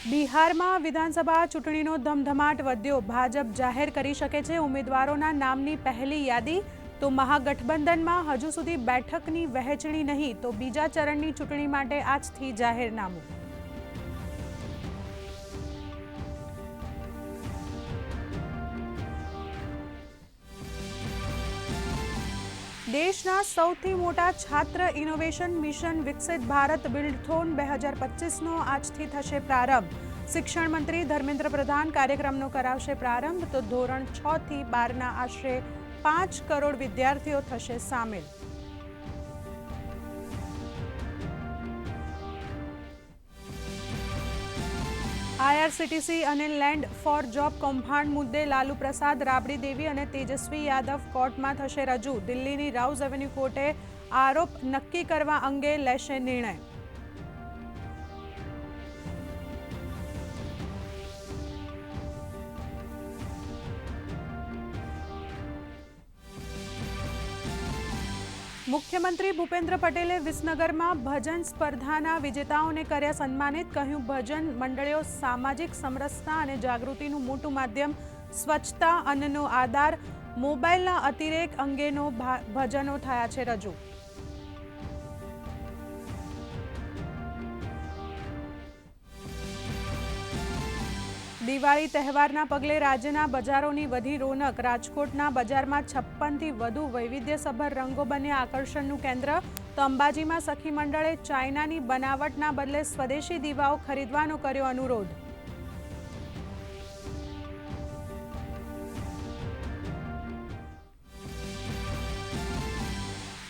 બિહારમાં વિધાનસભા ચૂંટણીનો ધમધમાટ વધ્યો। ભાજપ જાહેર કરી શકે છે ઉમેદવારોના નામની પહેલી યાદી। તો મહાગઠબંધનમાં હજુ સુધી બેઠકની વહેંચણી નહીં, તો બીજા ચરણની ચૂંટણી માટે આજથી જાહેરનામું। દેશના સૌથી મોટા છાત્ર ઇનોવેશન મિશન વિકસિત ભારત બિલ્ડથોન 2025નો આજથી થશે પ્રારંભ। શિક્ષણ મંત્રી ધર્મેન્દ્ર પ્રધાન કાર્યક્રમનો કરાવશે પ્રારંભ। તો ધોરણ 6 થી 12ના આશરે 5 કરોડ વિદ્યાર્થીઓ થશે સામેલ। આઈઆરસીટીસી અને લેન્ડ ફોર જોબ કૌભાંડ મુદ્દે લાલુ પ્રસાદ, રાબડી દેવી અને તેજસ્વી યાદવ કોર્ટમાં થશે રજૂ। દિલ્હીની રાઉઝ એવન્યુ કોર્ટે આરોપ નક્કી કરવા અંગે લેશે નિર્ણય। મુખ્યમંત્રી ભૂપેન્દ્ર પટેલે વિસનગરમાં ભજન સ્પર્ધાના વિજેતાઓને કર્યા સન્માનિત। કહ્યું, ભજન મંડળીઓ સામાજિક સમરસતા અને જાગૃતિનું મોટું માધ્યમ। સ્વચ્છતા, અન્નનો આધાર, મોબાઈલના અતિરેક અંગેનો ભજનો થયા છે રજૂ। દિવાળી તહેવારના પગલે રાજ્યના બજારોની વધી રોનક। રાજકોટના બજારમાં 56થી વધુ વૈવિધ્યસભર રંગો બન્યા આકર્ષણનું કેન્દ્ર। તો અંબાજીમાં સખી મંડળે ચાઇનાની બનાવટના બદલે સ્વદેશી દીવાઓ ખરીદવાનો કર્યો અનુરોધ।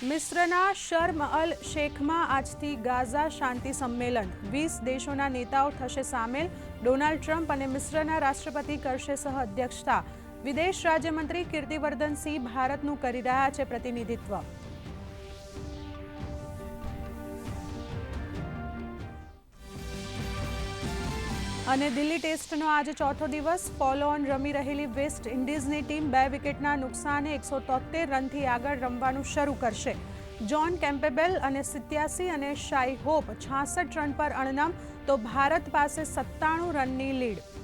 મિસ્રના શર્મ અલ શેખમાં આજથી ગાઝા શાંતિ સંમેલન। 20 દેશોના નેતાઓ થશે સામેલ। ડોનાલ્ડ ટ્રમ્પ અને મિસ્રના રાષ્ટ્રપતિ કરશે સહ અધ્યક્ષતા। વિદેશ રાજ્યમંત્રી કીર્તિવર્ધન સિંહ ભારતનું કરી રહ્યા છે પ્રતિનિધિત્વ। અને દિલ્હી ટેસ્ટનો આજે ચોથો દિવસ। ફોલો ઓન રમી રહેલી વેસ્ટ ઇન્ડિઝની ટીમ 2 વિકેટના નુકસાને 173 રનથી આગળ રમવાનું શરૂ કરશે। જોન કેમ્પબેલ અને 87 અને શાઈ હોપ 66 રન પર અણનમ। તો ભારત પાસે 97 રનની લીડ।